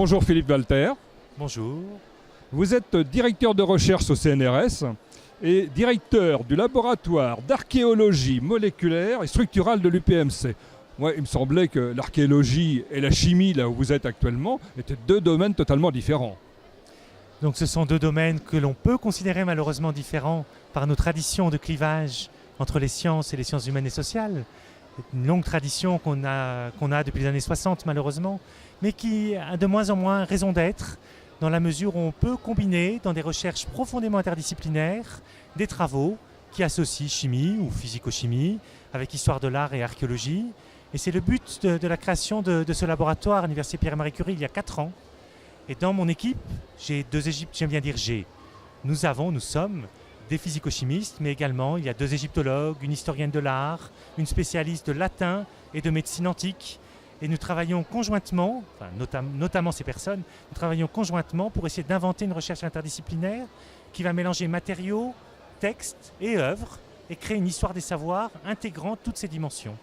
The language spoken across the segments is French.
Bonjour Philippe Walter. Bonjour. Vous êtes directeur de recherche au CNRS et directeur du laboratoire d'archéologie moléculaire et structurale de l'UPMC. Moi, il me semblait que l'archéologie et la chimie, là où vous êtes actuellement, étaient deux domaines totalement différents. Donc ce sont deux domaines que l'on peut considérer malheureusement différents par nos traditions de clivage entre les sciences et les sciences humaines et sociales. Une longue tradition qu'on a depuis les années 60 malheureusement, mais qui a de moins en moins raison d'être dans la mesure où on peut combiner dans des recherches profondément interdisciplinaires des travaux qui associent chimie ou physico-chimie avec histoire de l'art et archéologie. Et c'est le but de la création de ce laboratoire à l'Université Pierre-Marie Curie il y a 4 ans. Et dans mon équipe, nous sommes des physico-chimistes, mais également il y a 2 égyptologues, une historienne de l'art, une spécialiste de latin et de médecine antique. Et nous travaillons conjointement, notamment ces personnes, nous travaillons conjointement pour essayer d'inventer une recherche interdisciplinaire qui va mélanger matériaux, textes et œuvres et créer une histoire des savoirs intégrant toutes ces dimensions.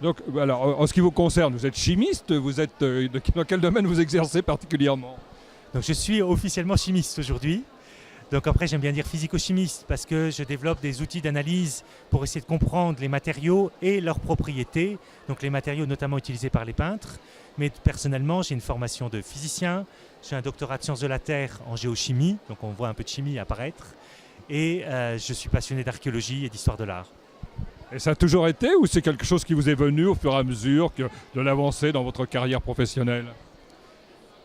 Donc, alors, en ce qui vous concerne, vous êtes chimiste, vous êtes dans quel domaine vous exercez particulièrement? Donc, je suis officiellement chimiste aujourd'hui. Donc après, j'aime bien dire physico-chimiste parce que je développe des outils d'analyse pour essayer de comprendre les matériaux et leurs propriétés. Donc les matériaux notamment utilisés par les peintres. Mais personnellement, j'ai une formation de physicien. J'ai un doctorat de sciences de la Terre en géochimie. Donc on voit un peu de chimie apparaître. Et je suis passionné d'archéologie et d'histoire de l'art. Et ça a toujours été ou c'est quelque chose qui vous est venu au fur et à mesure de l'avancée dans votre carrière professionnelle?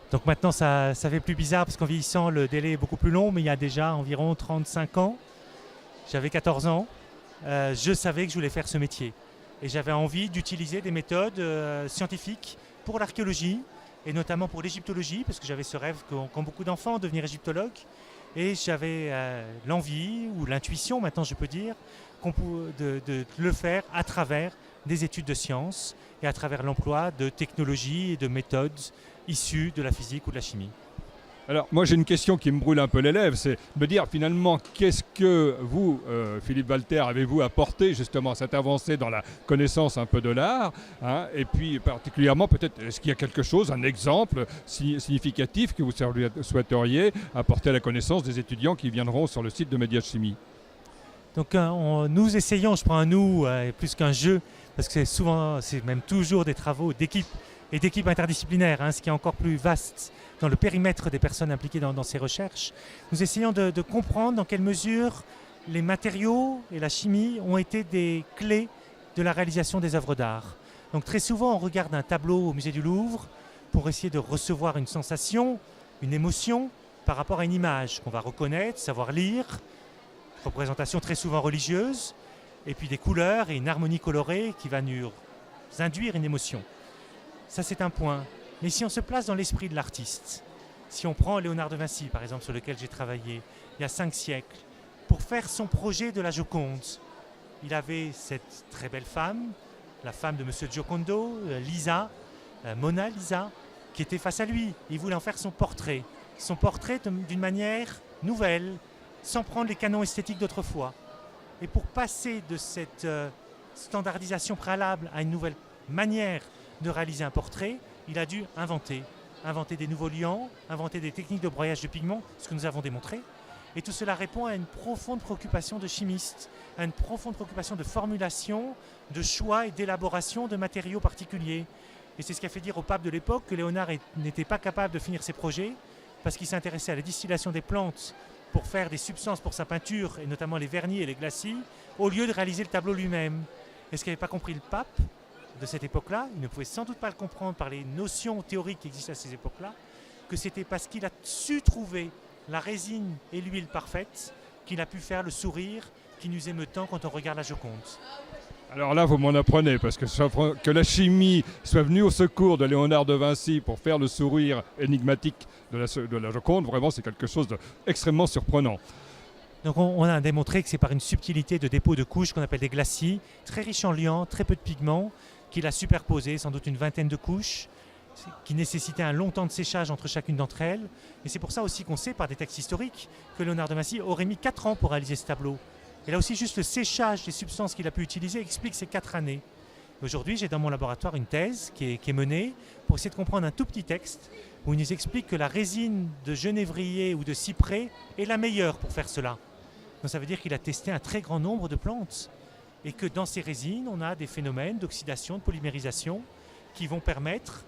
Donc maintenant, ça fait plus bizarre parce qu'en vieillissant, le délai est beaucoup plus long, mais il y a déjà environ 35 ans, j'avais 14 ans, je savais que je voulais faire ce métier. Et j'avais envie d'utiliser des méthodes scientifiques pour l'archéologie, et notamment pour l'égyptologie, parce que j'avais ce rêve qu'ont beaucoup d'enfants, de devenir égyptologue. Et j'avais l'envie, ou l'intuition maintenant je peux dire, de le faire à travers des études de sciences et à travers l'emploi de technologies et de méthodes issues de la physique ou de la chimie. Alors moi j'ai une question qui me brûle un peu les lèvres, c'est de me dire finalement qu'est-ce que vous, Philippe Walter, avez-vous apporté justement à cette avancée dans la connaissance un peu de l'art, hein, et puis particulièrement peut-être est-ce qu'il y a quelque chose, un exemple significatif que vous souhaiteriez apporter à la connaissance des étudiants qui viendront sur le site de Médiachimie? Donc nous essayons, je prends un nous plus qu'un jeu, parce que c'est même toujours des travaux d'équipe et d'équipes interdisciplinaires, hein, ce qui est encore plus vaste dans le périmètre des personnes impliquées dans ces recherches. Nous essayons de comprendre dans quelle mesure les matériaux et la chimie ont été des clés de la réalisation des œuvres d'art. Donc très souvent, on regarde un tableau au musée du Louvre pour essayer de recevoir une sensation, une émotion par rapport à une image qu'on va reconnaître, savoir lire, représentation très souvent religieuse, et puis des couleurs et une harmonie colorée qui va nous induire une émotion. Ça, c'est un point. Mais si on se place dans l'esprit de l'artiste, si on prend Léonard de Vinci, par exemple, sur lequel j'ai travaillé, il y a 5 siècles, pour faire son projet de la Joconde, il avait cette très belle femme, la femme de Monsieur Giocondo, Lisa, Mona Lisa, qui était face à lui. Il voulait en faire son portrait d'une manière nouvelle, sans prendre les canons esthétiques d'autrefois. Et pour passer de cette standardisation préalable à une nouvelle manière de réaliser un portrait, il a dû inventer des nouveaux liants, inventer des techniques de broyage de pigments, ce que nous avons démontré. Et tout cela répond à une profonde préoccupation de chimiste, à une profonde préoccupation de formulation, de choix et d'élaboration de matériaux particuliers. Et c'est ce qui a fait dire au pape de l'époque que Léonard n'était pas capable de finir ses projets parce qu'il s'intéressait à la distillation des plantes pour faire des substances pour sa peinture, et notamment les vernis et les glacis, au lieu de réaliser le tableau lui-même. Et ce qu'avait pas compris le pape de cette époque-là, il ne pouvait sans doute pas le comprendre par les notions théoriques qui existaient à ces époques-là, que c'était parce qu'il a su trouver la résine et l'huile parfaite qu'il a pu faire le sourire qui nous émeut tant quand on regarde la Joconde. Alors là, vous m'en apprenez, parce que la chimie soit venue au secours de Léonard de Vinci pour faire le sourire énigmatique de la Joconde, vraiment c'est quelque chose d'extrêmement surprenant. Donc on a démontré que c'est par une subtilité de dépôt de couches qu'on appelle des glacis, très riches en liants, très peu de pigments, qu'il a superposé sans doute une vingtaine de couches, qui nécessitaient un long temps de séchage entre chacune d'entre elles. Et c'est pour ça aussi qu'on sait par des textes historiques que Léonard de Vinci aurait mis 4 ans pour réaliser ce tableau. Et là aussi, juste le séchage des substances qu'il a pu utiliser explique ces 4 années. Aujourd'hui, j'ai dans mon laboratoire une thèse qui est menée pour essayer de comprendre un tout petit texte, où il nous explique que la résine de genévrier ou de cyprès est la meilleure pour faire cela. Donc ça veut dire qu'il a testé un très grand nombre de plantes et que dans ces résines, on a des phénomènes d'oxydation, de polymérisation qui vont permettre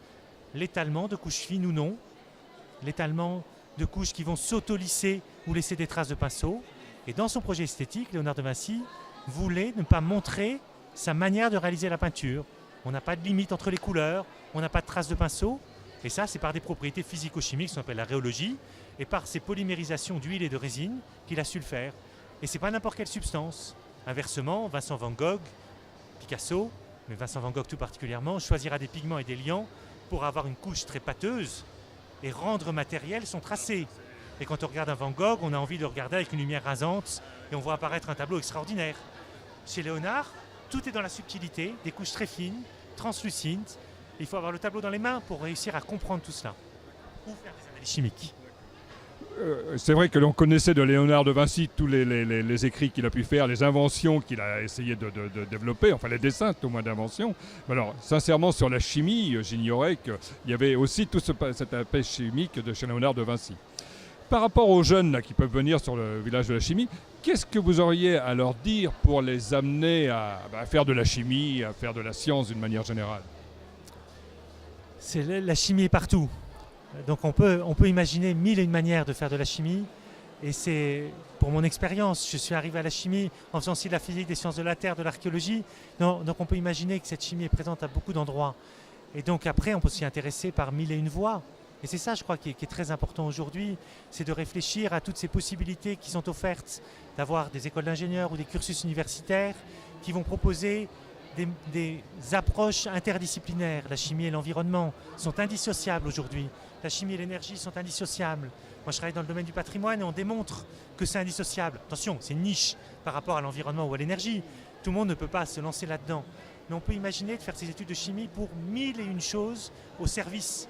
l'étalement de couches fines ou non, l'étalement de couches qui vont s'auto-lisser ou laisser des traces de pinceau. Et dans son projet esthétique, Léonard de Vinci voulait ne pas montrer sa manière de réaliser la peinture. On n'a pas de limite entre les couleurs, on n'a pas de traces de pinceau. Et ça, c'est par des propriétés physico-chimiques, ce qu'on appelle la rhéologie, et par ces polymérisations d'huile et de résine qu'il a su le faire. Et ce n'est pas n'importe quelle substance. Inversement, Vincent van Gogh, Picasso, mais Vincent van Gogh tout particulièrement, choisira des pigments et des liants pour avoir une couche très pâteuse et rendre matériel son tracé. Et quand on regarde un Van Gogh, on a envie de le regarder avec une lumière rasante et on voit apparaître un tableau extraordinaire. Chez Léonard, tout est dans la subtilité, des couches très fines, translucides. Il faut avoir le tableau dans les mains pour réussir à comprendre tout cela. Ou faire des analyses chimiques. C'est vrai que l'on connaissait de Léonard de Vinci tous les écrits qu'il a pu faire, les inventions qu'il a essayé de développer, enfin les dessins au moins d'inventions. Alors sincèrement sur la chimie, j'ignorais qu'il y avait aussi tout cet aspect chimique de chez Léonard de Vinci. Par rapport aux jeunes là, qui peuvent venir sur le village de la chimie, qu'est-ce que vous auriez à leur dire pour les amener à faire de la chimie, à faire de la science d'une manière générale? La chimie est partout. Donc on peut imaginer mille et une manières de faire de la chimie. Et c'est, pour mon expérience, je suis arrivé à la chimie en faisant aussi de la physique, des sciences de la Terre, de l'archéologie. Donc on peut imaginer que cette chimie est présente à beaucoup d'endroits. Et donc après, on peut s'y intéresser par mille et une voies. Et c'est ça, je crois, qui est très important aujourd'hui, c'est de réfléchir à toutes ces possibilités qui sont offertes, d'avoir des écoles d'ingénieurs ou des cursus universitaires qui vont proposer des approches interdisciplinaires. La chimie et l'environnement sont indissociables aujourd'hui. La chimie et l'énergie sont indissociables. Moi, je travaille dans le domaine du patrimoine et on démontre que c'est indissociable. Attention, c'est une niche par rapport à l'environnement ou à l'énergie. Tout le monde ne peut pas se lancer là-dedans. Mais on peut imaginer de faire ces études de chimie pour mille et une choses au service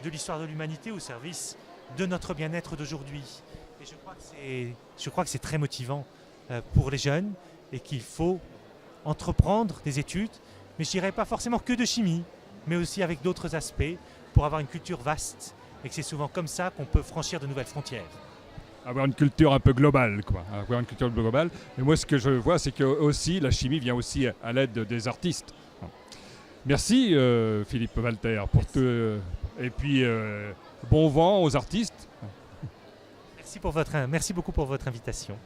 de l'histoire de l'humanité, au service de notre bien-être d'aujourd'hui. Et je crois que c'est très motivant pour les jeunes et qu'il faut entreprendre des études, mais je dirais pas forcément que de chimie, mais aussi avec d'autres aspects pour avoir une culture vaste et que c'est souvent comme ça qu'on peut franchir de nouvelles frontières. Avoir une culture un peu globale, quoi. Avoir une culture globale. Et moi, ce que je vois, c'est que aussi la chimie vient aussi à l'aide des artistes. Merci Philippe Walter pour tout. Et puis bon vent aux artistes. Merci beaucoup pour votre invitation.